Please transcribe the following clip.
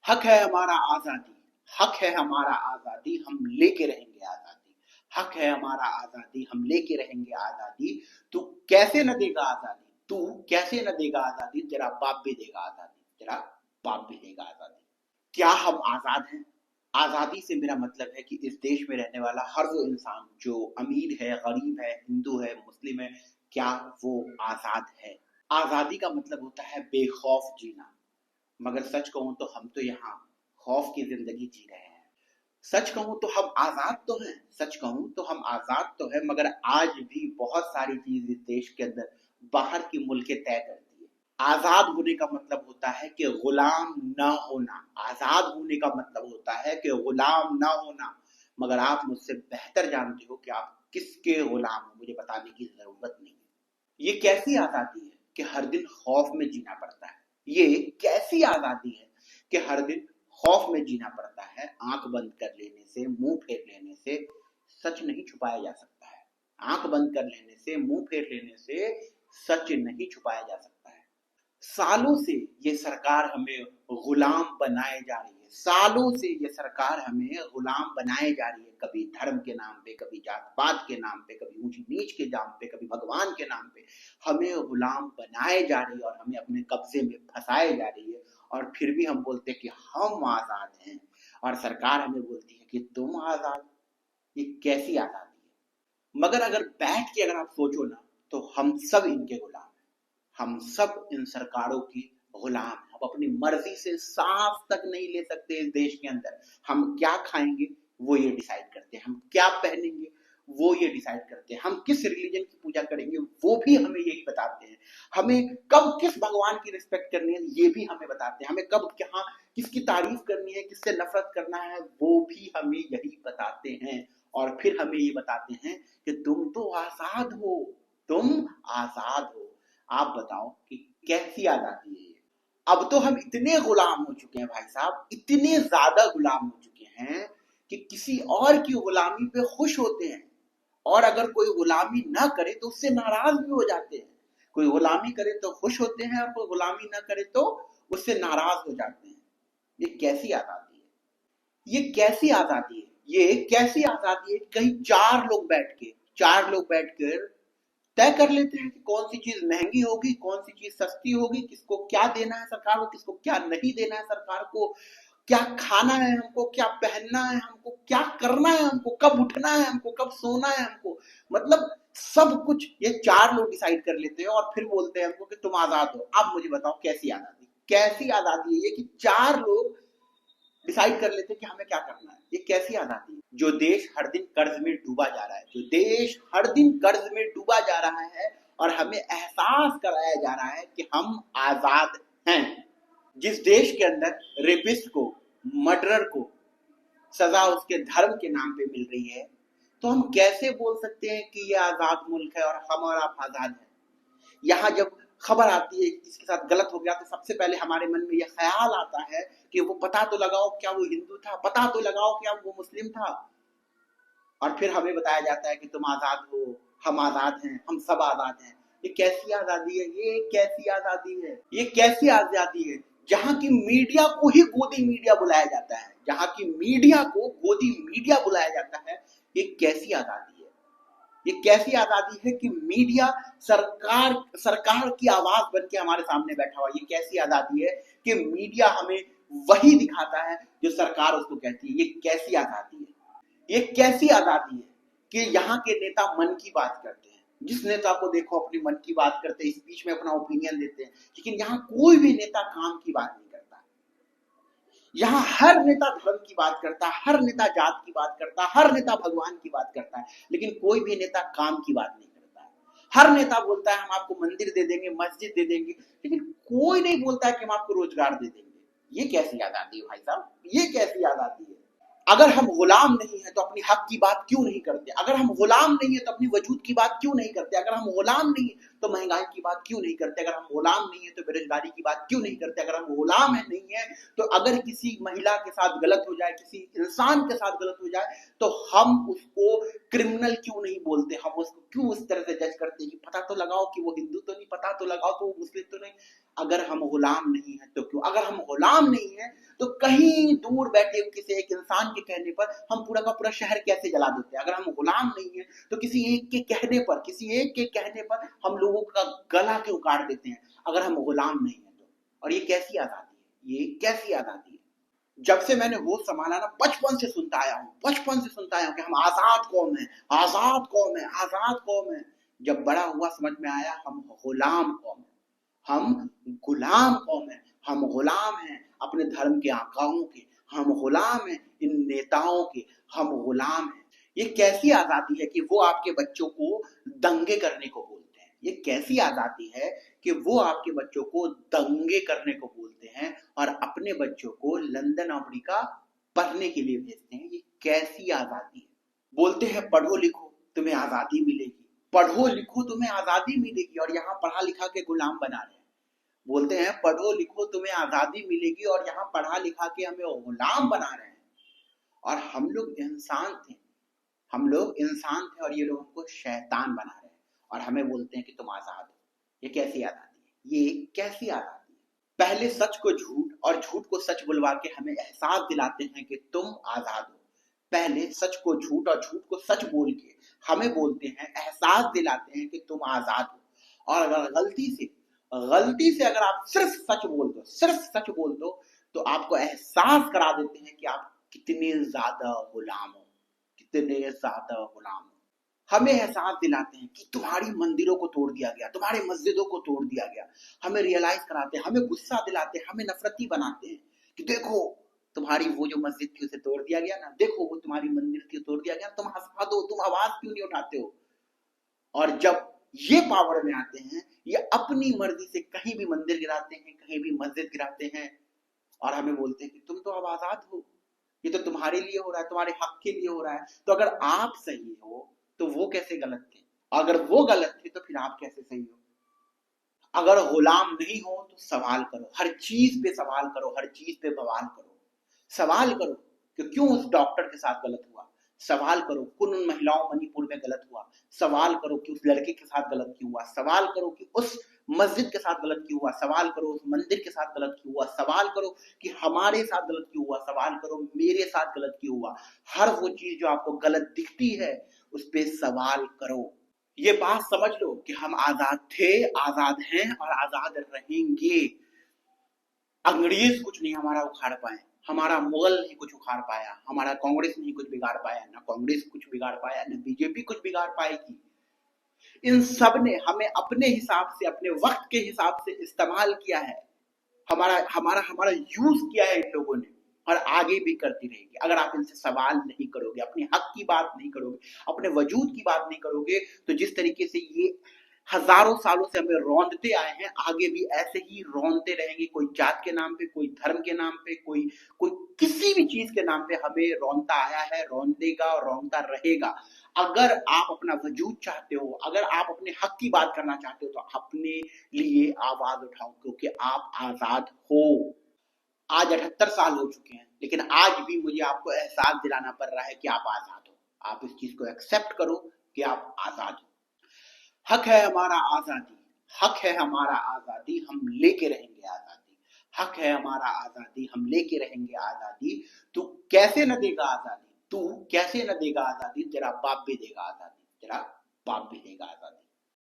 हक है हमारा आजादी, हक है हमारा आजादी, हम लेके रहेंगे आजादी। हक है हमारा आजादी, हम लेके रहेंगे आजादी। तू कैसे न देगा आजादी, तू कैसे न देगा आजादी, तेरा बाप भी देगा आजादी, तेरा बाप भी देगा आजादी। क्या हम आजाद हैं? आजादी से मेरा मतलब है कि इस देश में रहने वाला हर वो इंसान जो अमीर है, गरीब है, हिंदू है, मुस्लिम है, क्या वो आजाद है? आजादी का मतलब होता है बेखौफ जीना। मगर सच कहूं तो हम तो यहाँ खौफ की जिंदगी जी रहे हैं। सच कहूं तो हम आजाद तो हैं, सच कहूं तो हम आजाद तो हैं, मगर आज भी बहुत सारी चीज इस देश के अंदर बाहर की मुल्कें तय करती है। आजाद होने का मतलब होता है कि गुलाम न होना। आजाद होने का मतलब होता है कि गुलाम न होना। मगर आप मुझसे बेहतर जानते हो कि आप किसके गुलाम हो, मुझे बताने की जरूरत नहीं है। ये कैसी आजादी है कि हर दिन खौफ में जीना पड़ता है? ये कैसी आजादी है कि हर दिन खौफ में जीना पड़ता है? आंख बंद कर लेने से, मुंह फेर लेने से सच नहीं छुपाया जा सकता है। आंख बंद कर लेने से, मुंह फेर लेने से सच नहीं छुपाया जा सकता है। सालों से ये सरकार हमें गुलाम बनाए जा रही है। सालों से ये सरकार हमें गुलाम बनाए जा रही है। कभी धर्म के नाम पे, कभी जात पात के नाम पे, कभी ऊंची नीच के नाम पे, कभी भगवान के नाम पे हमें गुलाम बनाए जा रही है और हमें अपने कब्जे में फंसाए जा रही है। और फिर भी हम बोलते हैं कि हम आजाद हैं और सरकार हमें बोलती है कि तुम आजाद। ये कैसी आजादी है? मगर अगर बैठ के अगर आप सोचो ना, तो हम सब इनके गुलाम हैं। हम सब इन सरकारों की गुलाम हैं। हम अपनी मर्जी से सांस तक नहीं ले सकते इस देश के अंदर। हम क्या खाएंगे वो ये डिसाइड करते हैं, हम क्या पहनेंगे वो ये डिसाइड करते हैं, हम किस रिलीजन की पूजा करेंगे वो भी हमें यही बताते हैं, हमें कब किस भगवान की रिस्पेक्ट करनी है ये भी हमें बताते हैं, हमें कब क्या किसकी तारीफ करनी है, किससे नफरत करना है वो भी हमें यही बताते हैं। और फिर हमें ये बताते हैं कि तुम तो आजाद हो, तुम आजाद हो। आप बताओ कि कैसी आजादी है ये? अब तो हम इतने गुलाम हो चुके हैं भाई साहब, इतने ज्यादा गुलाम हो चुके हैं कि किसी और की गुलामी पे खुश होते हैं। और अगर कोई गुलामी ना करे तो उससे नाराज भी हो जाते हैं। कोई गुलामी करे तो खुश होते हैं और कोई गुलामी ना करे तो उससे नाराज हो जाते हैं। ये कैसी आजादी है? ये कैसी आजादी है? ये कैसी आजादी है? कहीं चार लोग बैठ कर तय कर लेते हैं कि कौन सी चीज महंगी होगी, कौन सी चीज सस्ती होगी, किसको क्या देना है सरकार को, किसको क्या नहीं देना है सरकार को, क्या खाना है हमको, क्या पहनना है हमको, क्या करना है हमको, कब उठना है हमको, कब सोना है हमको। मतलब सब कुछ ये चार लोग डिसाइड कर लेते हैं और फिर बोलते हैं हमको कि तुम आजाद हो। अब मुझे बताओ कैसी आजादी, कैसी आजादी है ये कि चार लोग डिसाइड कर लेते हैं कि हमें क्या करना है? ये कैसी आजादी है? जो देश हर दिन कर्ज में डूबा जा रहा है, जो देश हर दिन कर्ज में डूबा जा रहा है और हमें एहसास कराया जा रहा है कि हम आजाद हैं। जिस देश के अंदर रेपिस्ट को, मर्डरर को सजा उसके धर्म के नाम पे मिल रही है, तो हम कैसे बोल सकते हैं कि ये आजाद मुल्क है और हम और आप आजाद हैं? यहाँ जब खबर आती है कि किसी के साथ गलत हो गया तो सबसे पहले हमारे मन में यह ख्याल आता है कि वो पता तो लगाओ क्या वो हिंदू था, पता तो लगाओ क्या वो मुस्लिम था। और फिर हमें बताया जाता है कि तुम आजाद हो, हम आजाद हैं, हम सब आजाद हैं। ये कैसी आजादी है? ये कैसी आजादी है? ये कैसी आजादी है जहां की मीडिया को ही गोदी मीडिया बुलाया जाता है, जहां की मीडिया को गोदी मीडिया बुलाया जाता है? ये कैसी आजादी है? ये कैसी आजादी है कि मीडिया सरकार सरकार की आवाज बन के हमारे सामने बैठा हुआ? ये कैसी आजादी है कि मीडिया हमें वही दिखाता है जो सरकार उसको कहती है? ये कैसी आजादी है? ये कैसी आजादी है कि यहाँ के नेता मन की बात करते हैं, जिस नेता को देखो अपनी मन की बात करते हैं, स्पीच में अपना ओपिनियन देते हैं, लेकिन यहाँ कोई भी नेता काम की बात नहीं करता। यहाँ हर नेता धर्म की बात करता है, हर नेता जात की बात करता है, हर नेता भगवान की बात करता है, लेकिन कोई भी नेता काम की बात नहीं करता है। हर नेता बोलता है हम आपको मंदिर दे देंगे, मस्जिद दे देंगे, लेकिन कोई नहीं बोलता है कि हम आपको रोजगार दे देंगे। ये कैसी आजादी है भाई साहब? ये कैसी आजादी है? अगर हम गुलाम नहीं है तो अपनी हक की बात क्यों नहीं करते? अगर हम गुलाम नहीं है तो अपनी वजूद की बात क्यों नहीं करते? अगर हम गुलाम नहीं है तो महंगाई की बात क्यों नहीं करते? अगर हम गुलाम नहीं है तो बेरोजगारी की बात क्यों नहीं करते? अगर हम गुलाम है नहीं है तो अगर किसी महिला के साथ गलत हो जाए, किसी इंसान के साथ गलत हो जाए तो हम उसको क्रिमिनल क्यों नहीं बोलते? हम उसको क्यों उस तरह से जज करते कि पता तो लगाओ कि वो हिंदू तो नहीं, पता तो लगाओ कि वो मुस्लिम तो नहीं। अगर हम गुलाम नहीं है तो क्यों? अगर हम गुलाम नहीं है तो कहीं दूर बैठे किसी एक इंसान के कहने पर हम पूरा का पूरा शहर कैसे जला देते हैं। अगर हम गुलाम नहीं है तो किसी एक के कहने पर हम लोगों का गला क्यों काट देते हैं, अगर हम गुलाम नहीं है तो। और ये कैसी आजादी है, ये कैसी आजादी है। जब से मैंने होश संभाला ना, बचपन से सुनता आया हूँ कि हम आजाद कौम है, आजाद कौम है, आजाद कौम है। जब बड़ा हुआ समझ में आया हम गुलाम कौम है, हम गुलाम कौम है, हम गुलाम हैं अपने धर्म के आकाओं के, हम गुलाम हैं इन नेताओं के, हम गुलाम हैं। ये कैसी आजादी है कि वो आपके बच्चों को दंगे करने को बोलते हैं, ये कैसी आजादी है कि वो आपके बच्चों को दंगे करने को बोलते हैं और अपने बच्चों को लंदन अमेरिका पढ़ने के लिए भेजते हैं। ये कैसी आजादी है। बोलते हैं पढ़ो लिखो तुम्हें आजादी मिलेगी, पढ़ो लिखो तुम्हें आजादी मिलेगी, और यहाँ पढ़ा लिखा के गुलाम बना रहे हैं। बोलते हैं पढ़ो लिखो तुम्हें आजादी मिलेगी, और यहाँ पढ़ा लिखा के हमें गुलाम बना रहे हैं। और हम लोग इंसान थे, और ये लोग हमको शैतान बना रहे हैं और हमें बोलते हैं कि तुम आजाद हो। ये कैसी आजादी है, ये कैसी आजादी है। पहले सच को झूठ और झूठ को सच बुलवा के हमें एहसास दिलाते हैं कि तुम आजाद हो। पहले सच को झूठ और झूठ को सच बोल के हमें बोलते हैं, एहसास दिलाते हैं कि तुम आजाद हो। और अगर गलती से अगर आप सिर्फ सच बोल दो तो आपको एहसास करा देते हैं कि आप कितने ज्यादा गुलाम हो, हमें एहसास दिलाते हैं कि तुम्हारी मंदिरों को तोड़ दिया गया, तुम्हारे मस्जिदों को तोड़ दिया गया। हमें रियलाइज कराते हैं, हमें गुस्सा दिलाते हैं, हमें नफरती बनाते हैं कि देखो तुम्हारी वो जो मस्जिद थी उसे तोड़ दिया गया ना, देखो वो तुम्हारी मंदिर थी तोड़ दिया गया, तुम हंसा दो, तुम आवाज क्यों नहीं उठाते हो। और जब ये पावर में आते हैं, ये अपनी मर्जी से कहीं भी मंदिर गिराते हैं, कहीं भी मस्जिद गिराते हैं, और हमें बोलते हैं कि तुम तो अब आजाद हो, ये तो तुम्हारे लिए हो रहा है, तुम्हारे हक के लिए हो रहा है। तो अगर आप सही हो तो वो कैसे गलत थे, अगर वो गलत थे तो फिर आप कैसे सही हो। अगर गुलाम नहीं हो तो सवाल करो, हर चीज पे सवाल करो, हर चीज पे बवाल करो। सवाल करो कि क्यों उस डॉक्टर के साथ गलत हुआ, सवाल करो क्यों उन महिलाओं मणिपुर में गलत हुआ, सवाल करो कि उस लड़के के साथ गलत क्यों हुआ, सवाल करो कि उस मस्जिद के साथ गलत क्यों हुआ, सवाल करो उस मंदिर के साथ गलत क्यों हुआ, सवाल करो कि हमारे साथ गलत क्यों हुआ, सवाल करो मेरे साथ गलत क्यों हुआ। हर वो चीज जो आपको गलत दिखती है उस पर सवाल करो। ये बात समझ लो कि हम आजाद थे, आजाद हैं और आजाद रहेंगे। अंग्रेज कुछ नहीं हमारा उखाड़ पाए, हमारा मुगल नहीं कुछ उखाड़ पाया, हमारा कांग्रेस नहीं कुछ बिगाड़ पाया, ना कांग्रेस कुछ बिगाड़ पाया, ना बीजेपी कुछ बिगाड़ पाएगी। इन सब ने हमें अपने हिसाब से, अपने वक्त के हिसाब से इस्तेमाल किया है, हमारा हमारा हमारा यूज किया है इन लोगों ने, और आगे भी करती रहेगी। अगर आप इनसे सवाल नहीं करोगे, अपने हक की बात नहीं करोगे, अपने वजूद की बात नहीं करोगे, तो जिस तरीके से ये हजारों सालों से हमें रौंदते आए हैं, आगे भी ऐसे ही रौंदते रहेंगे। कोई जात के नाम पे, कोई धर्म के नाम पे, कोई कोई किसी भी चीज के नाम पे हमें रौंदता आया है, रौंदेगा और रौंदता रहेगा। अगर आप अपना वजूद चाहते हो, अगर आप अपने हक की बात करना चाहते हो, तो अपने लिए आवाज उठाओ, क्योंकि आप आजाद हो। आज 78 साल हो चुके हैं, लेकिन आज भी मुझे आपको एहसास दिलाना पड़ रहा है कि आप आजाद हो। आप इस चीज को एक्सेप्ट करो कि आप आजाद हो। हक है हमारा आजादी, हक है हमारा आजादी, हम लेके रहेंगे आजादी। हक है हमारा आजादी, हम लेके रहेंगे आजादी। तू कैसे न देगा आजादी, तू कैसे न देगा आजादी, तेरा बाप भी देगा आजादी, तेरा बाप भी देगा आजादी।